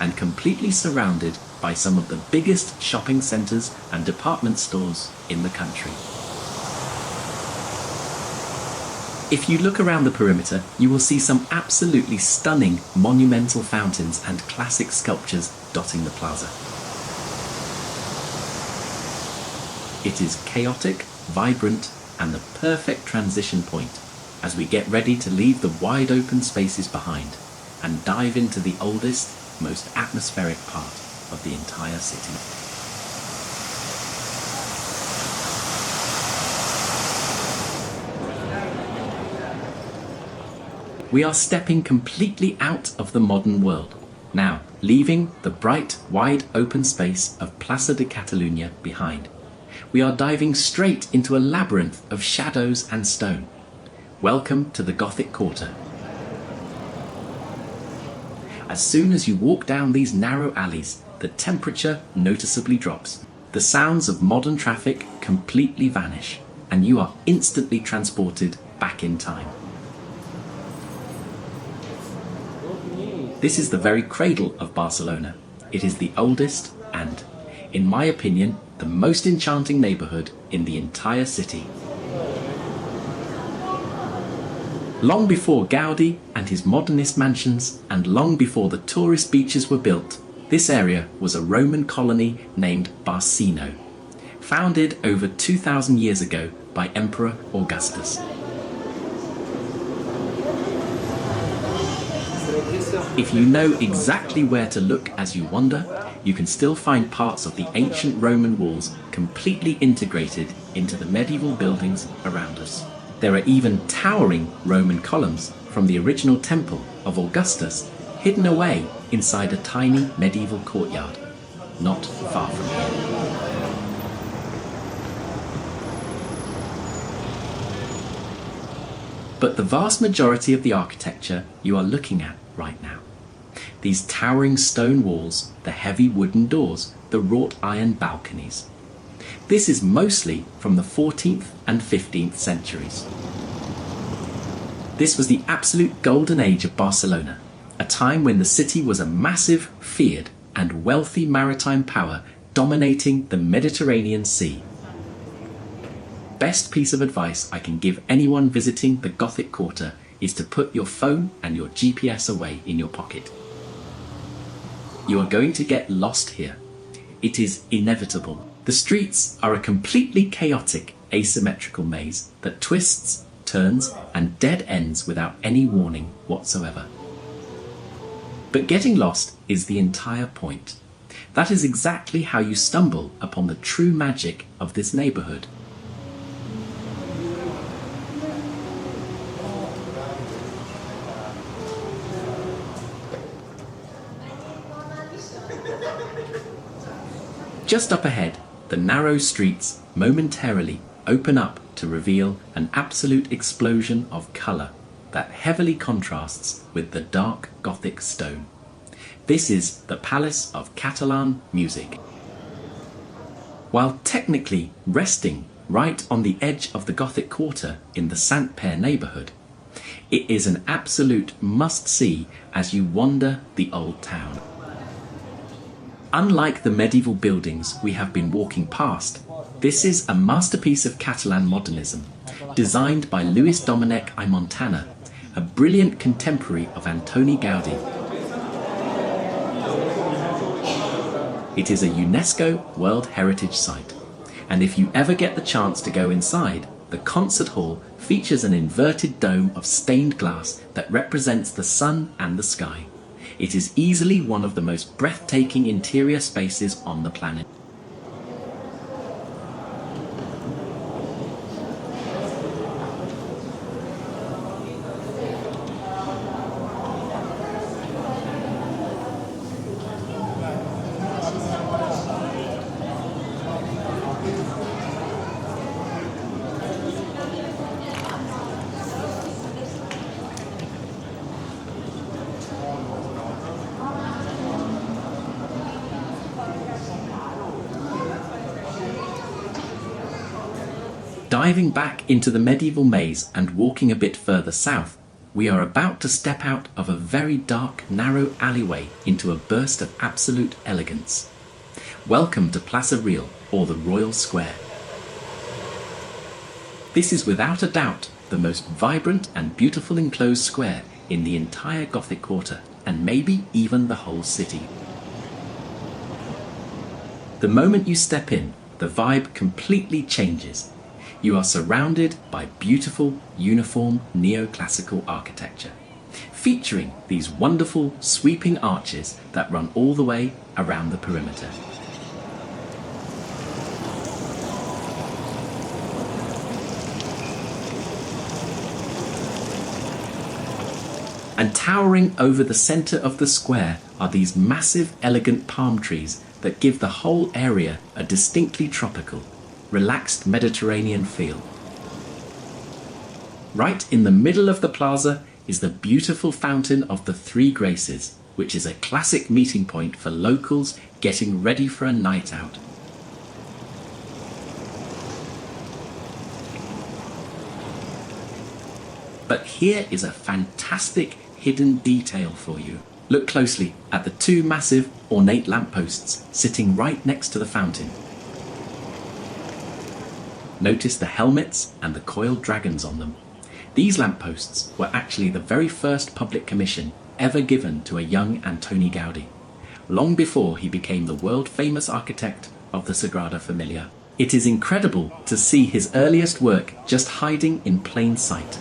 and completely surrounded by some of the biggest shopping centres and department stores in the country. If you look around the perimeter, you will see some absolutely stunning monumental fountains and classic sculptures dotting the plaza. It is chaotic, vibrant, and the perfect transition point as we get ready to leave the wide open spaces behind and dive into the oldest, most atmospheric part of the entire city. We are stepping completely out of the modern world, now leaving the bright, wide open space of Plaça de Catalunya behind. We are diving straight into a labyrinth of shadows and stone. Welcome to the Gothic Quarter. As soon as you walk down these narrow alleys, the temperature noticeably drops. The sounds of modern traffic completely vanish, and you are instantly transported back in time. This is the very cradle of Barcelona. It is the oldest and, in my opinion, the most enchanting neighbourhood in the entire city. Long before Gaudí and his modernist mansions, and long before the tourist beaches were built, this area was a Roman colony named Barcino, founded over 2,000 years ago by Emperor Augustus. If you know exactly where to look as you wander, you can still find parts of the ancient Roman walls completely integrated into the medieval buildings around us. There are even towering Roman columns from the original temple of Augustus hidden away inside a tiny medieval courtyard, not far from here. But the vast majority of the architecture you are looking at right now, these towering stone walls, the heavy wooden doors, the wrought iron balconies, this is mostly from the 14th and 15th centuries. This was the absolute golden age of Barcelona, a time when the city was a massive, feared, and wealthy maritime power dominating the Mediterranean Sea. Best piece of advice I can give anyone visiting the Gothic Quarter is to put your phone and your GPS away in your pocket. You are going to get lost here. It is inevitable. The streets are a completely chaotic, asymmetrical maze that twists, turns, and dead ends without any warning whatsoever. But getting lost is the entire point. That is exactly how you stumble upon the true magic of this neighbourhood. Just up ahead, the narrow streets momentarily open up to reveal an absolute explosion of colour that heavily contrasts with the dark Gothic stone. This is the Palace of Catalan Music. While technically resting right on the edge of the Gothic Quarter in the Sant-Pere neighbourhood, it is an absolute must-see as you wander the old town. Unlike the medieval buildings we have been walking past, this is a masterpiece of Catalan modernism, designed by Lluís Domènech i Montana, a brilliant contemporary of Antoni Gaudí. It is a UNESCO World Heritage Site, and if you ever get the chance to go inside, the concert hall features an inverted dome of stained glass that represents the sun and the sky. It is easily one of the most breathtaking interior spaces on the planet. Diving back into the medieval maze and walking a bit further south, We are about to step out of a very dark, narrow alleyway into a burst of absolute elegance. Welcome to Plaça Real, or the Royal Square. This is without a doubt the most vibrant and beautiful enclosed square in the entire Gothic Quarter, and maybe even the whole city. The moment you step in, the vibe completely changes. You are surrounded by beautiful, uniform, neoclassical architecture, featuring these wonderful, sweeping arches that run all the way around the perimeter. And towering over the centre of the square are these massive, elegant palm trees that give the whole area a distinctly tropical, relaxed Mediterranean feel. Right in the middle of the plaza is the beautiful Fountain of the Three Graces, which is a classic meeting point for locals getting ready for a night out. But here is a fantastic hidden detail for you. Look closely at the two massive, ornate lampposts sitting right next to the fountain. Notice the helmets and the coiled dragons on them. These lampposts were actually the very first public commission ever given to a young Antoni Gaudí, long before he became the world-famous architect of the Sagrada Família. It is incredible to see his earliest work just hiding in plain sight.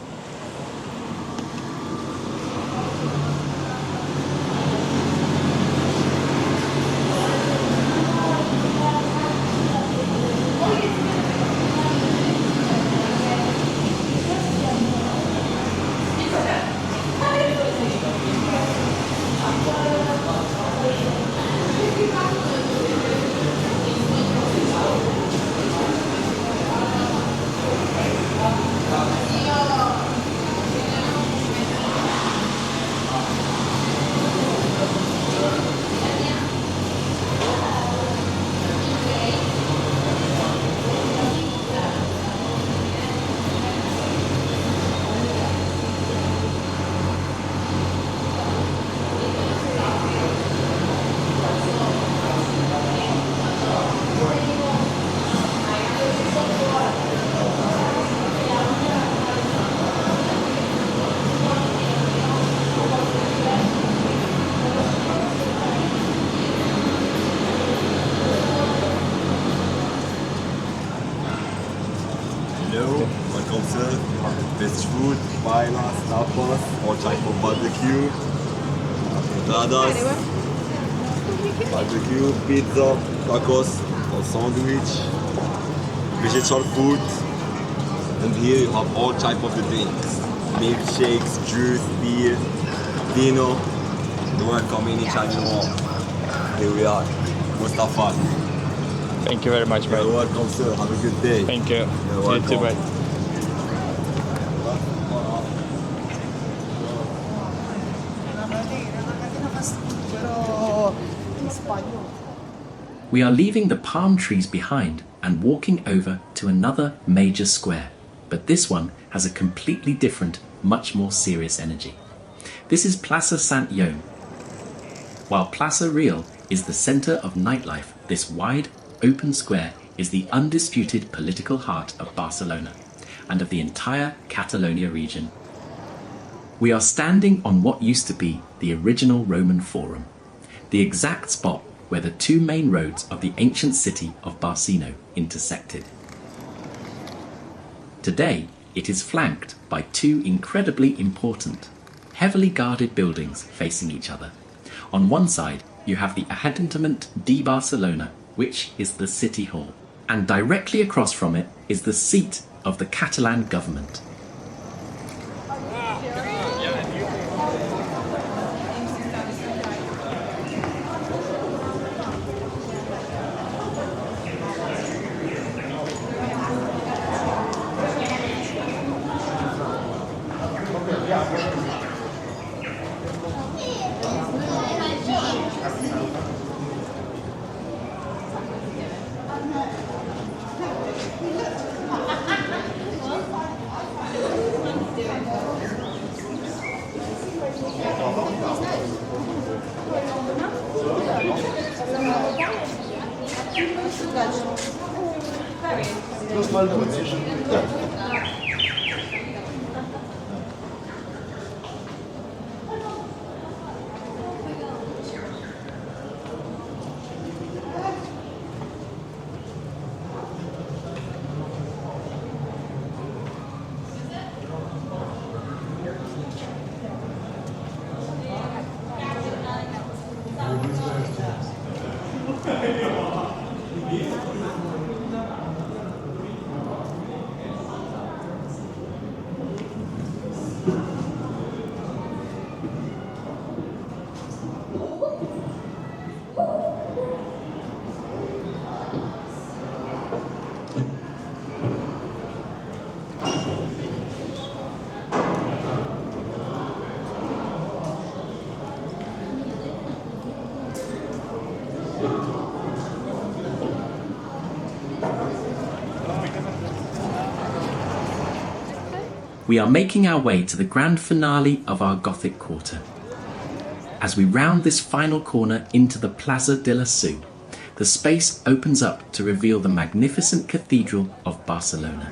Best food, paellas, tapas, all type of barbecue, entradas, barbecue, pizza, tacos, or sandwich, vegetable food, and here you have all type of the drinks, milkshakes, juice, beer, vino. You're welcome anytime you want. Here we are, Mustafa. Thank you very much, You're bro. welcome, sir. Have a good day. Thank you. You're You too, welcome. bye. We are leaving the palm trees behind and walking over to another major square, but this one has a completely different, much more serious energy. This is Plaça Sant Jaume. While Plaça Real is the centre of nightlife, this wide, open square is the undisputed political heart of Barcelona and of the entire Catalonia region. We are standing on what used to be the original Roman Forum, the exact spot where the two main roads of the ancient city of Barcelona intersected. Today, it is flanked by two incredibly important, heavily guarded buildings facing each other. On one side, you have the Ajuntament de Barcelona, which is the city hall, and directly across from it is the seat of the Catalan government. We are making our way to the grand finale of our Gothic Quarter. As we round this final corner into the Plaza de la Seu, the space opens up to reveal the magnificent Cathedral of Barcelona.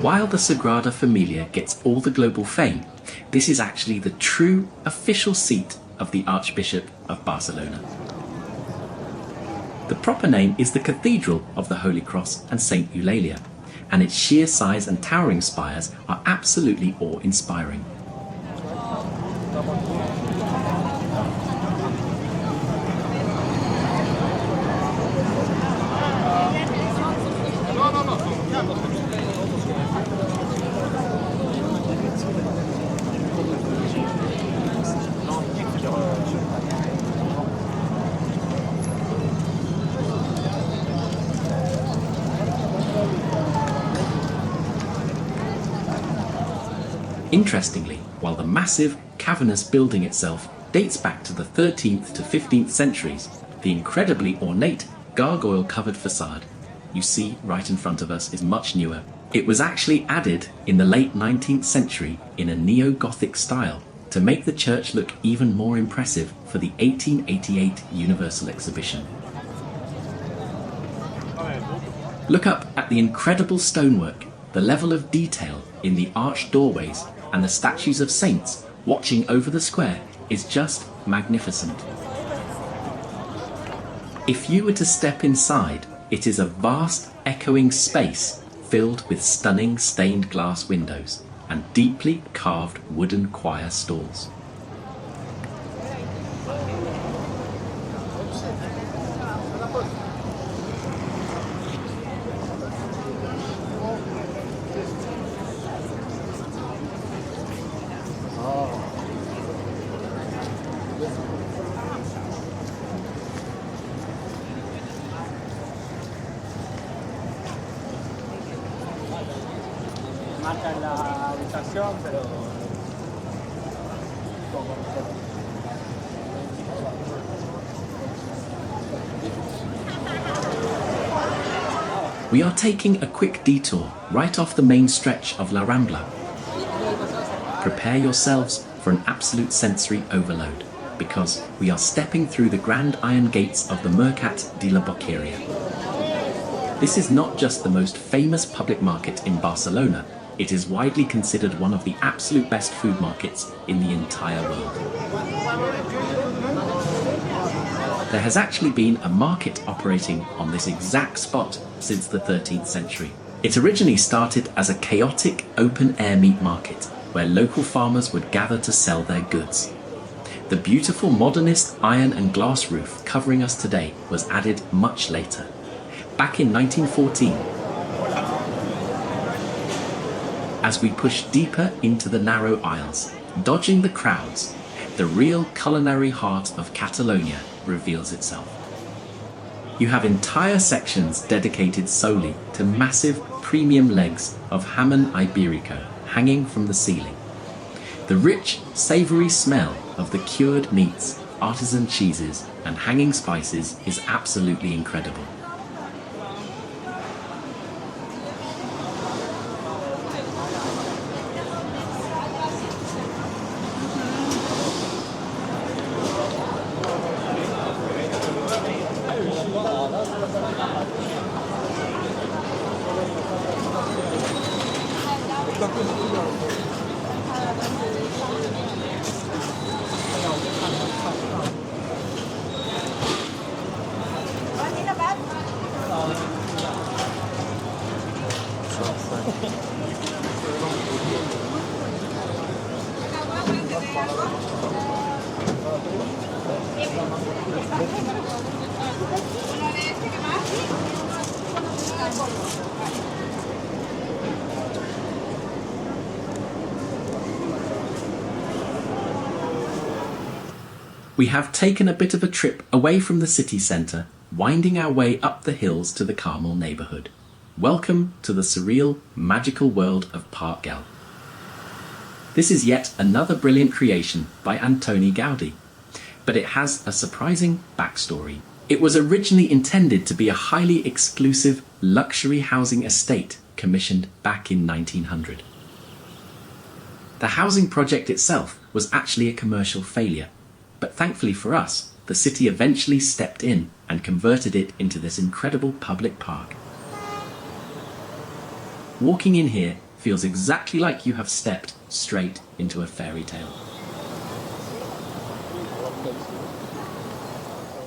While the Sagrada Família gets all the global fame, this is actually the true official seat of the Archbishop of Barcelona. The proper name is the Cathedral of the Holy Cross and Saint Eulalia, and its sheer size and towering spires are absolutely awe-inspiring. Interestingly, while the massive, cavernous building itself dates back to the 13th to 15th centuries, the incredibly ornate, gargoyle-covered facade you see right in front of us is much newer. It was actually added in the late 19th century in a neo-Gothic style to make the church look even more impressive for the 1888 Universal Exhibition. Look up at the incredible stonework, the level of detail in the arched doorways, and the statues of saints watching over the square is just magnificent. If you were to step inside, it is a vast, echoing space filled with stunning stained glass windows and deeply carved wooden choir stalls. Marca la ubicación, pero We are taking a quick detour right off the main stretch of La Rambla. Prepare yourselves for an absolute sensory overload, because we are stepping through the grand iron gates of the Mercat de la Boqueria. This is not just the most famous public market in Barcelona, it is widely considered one of the absolute best food markets in the entire world. There has actually been a market operating on this exact spot since the 13th century. It originally started as a chaotic open-air meat market where local farmers would gather to sell their goods. The beautiful modernist iron and glass roof covering us today was added much later, back in 1914. As we push deeper into the narrow aisles, dodging the crowds, the real culinary heart of Catalonia reveals itself. You have entire sections dedicated solely to massive premium legs of jamón ibérico hanging from the ceiling. The rich, savoury smell of the cured meats, artisan cheeses and hanging spices is absolutely incredible. We have taken a bit of a trip away from the city centre, winding our way up the hills to the Carmel neighbourhood. Welcome to the surreal, magical world of Park Güell. This is yet another brilliant creation by Antoni Gaudí, but it has a surprising backstory. It was originally intended to be a highly exclusive luxury housing estate commissioned back in 1900. The housing project itself was actually a commercial failure, but thankfully for us, the city eventually stepped in and converted it into this incredible public park. Walking in here feels exactly like you have stepped straight into a fairy tale.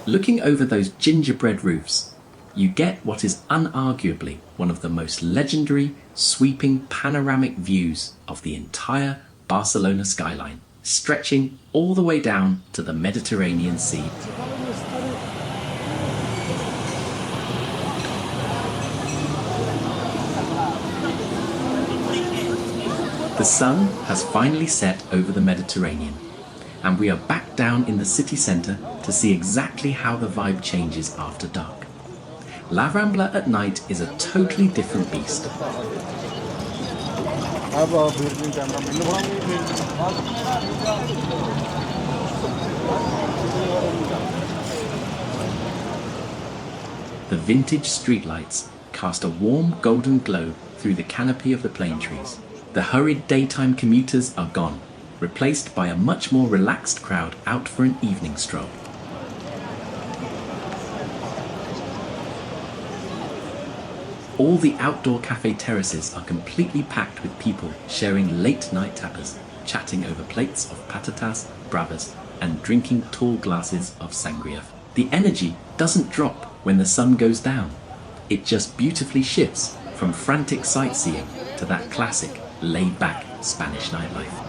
Looking over those gingerbread roofs, you get what is unarguably one of the most legendary, sweeping panoramic views of the entire Barcelona skyline, stretching all the way down to the Mediterranean Sea. The sun has finally set over the Mediterranean, and we are back down in the city centre to see exactly how the vibe changes after dark. La Rambla at night is a totally different beast. The vintage streetlights cast a warm golden glow through the canopy of the plane trees. The hurried daytime commuters are gone, replaced by a much more relaxed crowd out for an evening stroll. All the outdoor cafe terraces are completely packed with people sharing late-night tapas, chatting over plates of patatas, bravas, and drinking tall glasses of sangria. The energy doesn't drop when the sun goes down. It just beautifully shifts from frantic sightseeing to that classic, laid-back Spanish nightlife.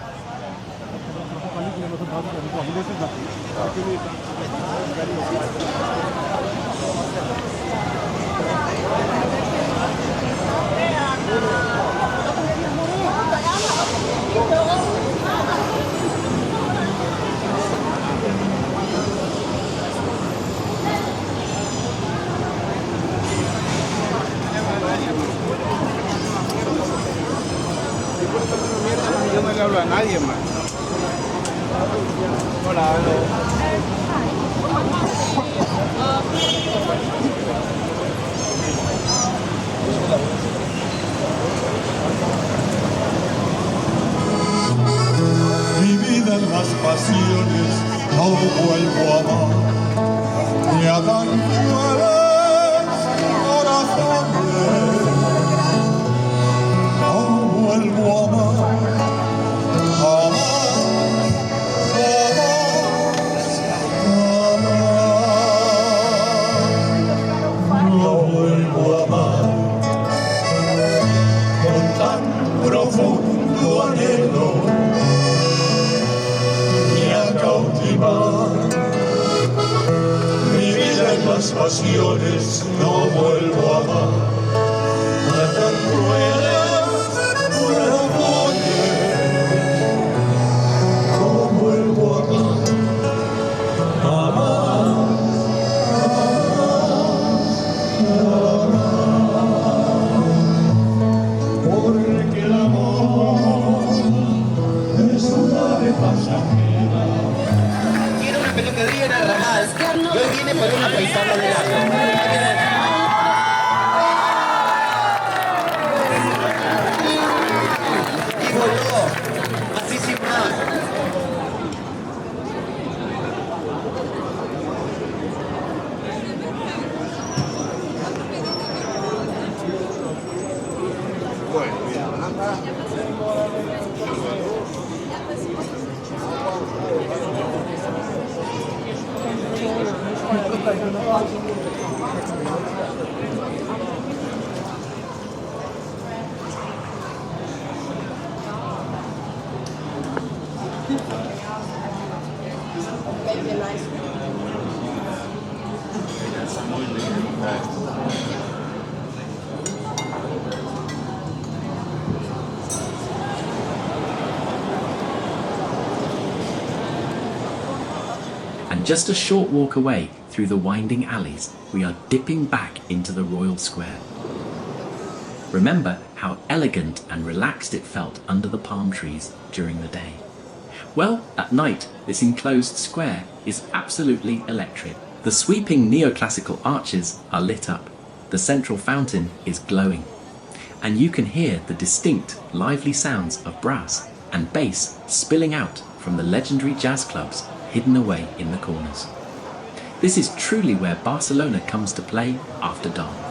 Yo no le hablo a nadie más. Hola, Vividas las pasiones, no vuelvo a amar. Me hagan crueles corazones, no vuelvo a amar. Profundo anhelo me ha cautivado. Mi vida en las pasiones no vuelvo a amar. Tan crueles corazones, no vuelvo a amar. Porque el amor es una ave pasajera. Quiero una peluquería en el ramal. Hoy viene por una paisana de la y voló, así sin más. bueno, mira, anda. And just a short walk away through the winding alleys, we are dipping back into the Royal Square. Remember how elegant and relaxed it felt under the palm trees during the day. Well, at night, this enclosed square is absolutely electric. The sweeping neoclassical arches are lit up, the central fountain is glowing, and you can hear the distinct, lively sounds of brass and bass spilling out from the legendary jazz clubs hidden away in the corners. This is truly where Barcelona comes to play after dark.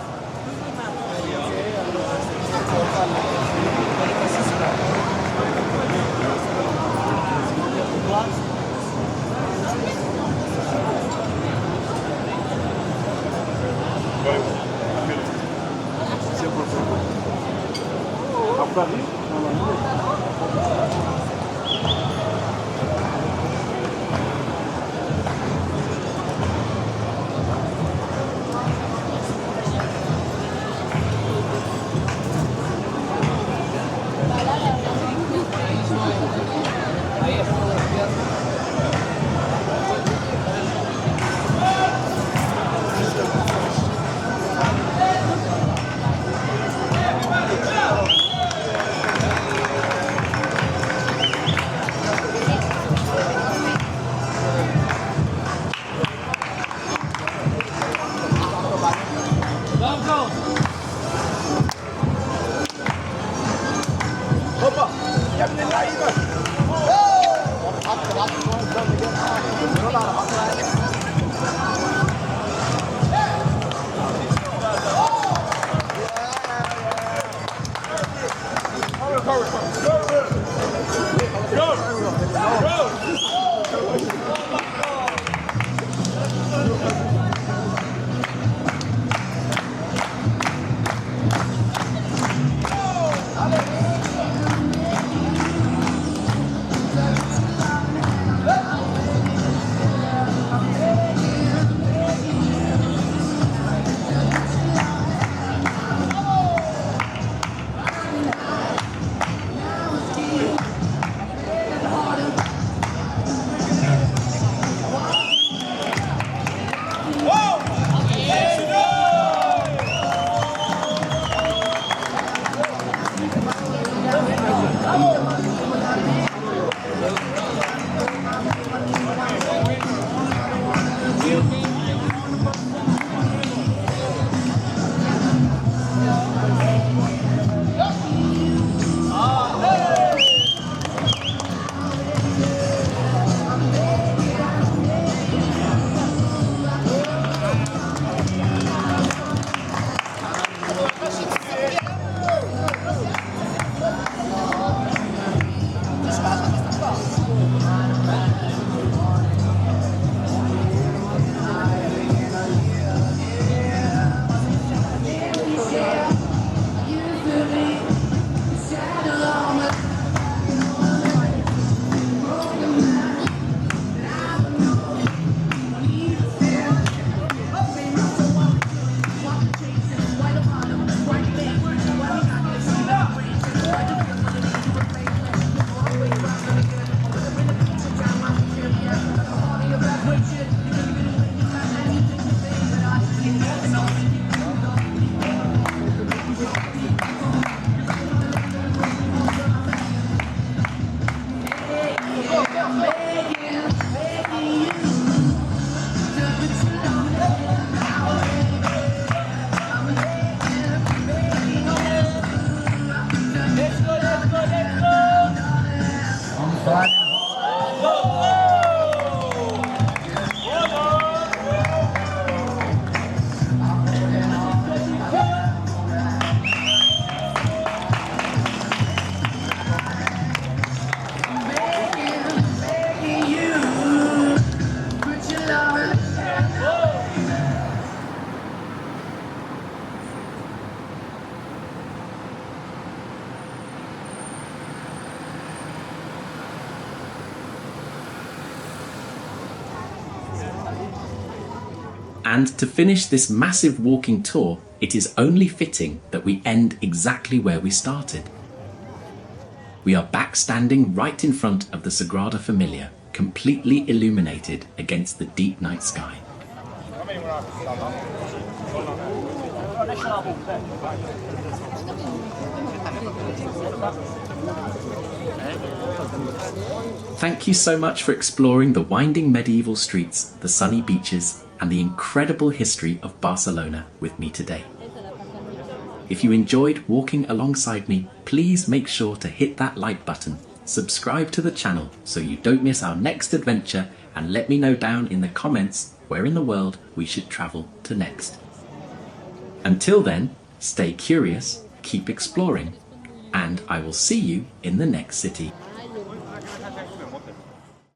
And to finish this massive walking tour, it is only fitting that we end exactly where we started. We are back standing right in front of the Sagrada Família, completely illuminated against the deep night sky. Thank you so much for exploring the winding medieval streets, the sunny beaches, and the incredible history of Barcelona with me today. If you enjoyed walking alongside me, please make sure to hit that like button, subscribe to the channel so you don't miss our next adventure, and let me know down in the comments where in the world we should travel to next. Until then, stay curious, keep exploring, and I will see you in the next city.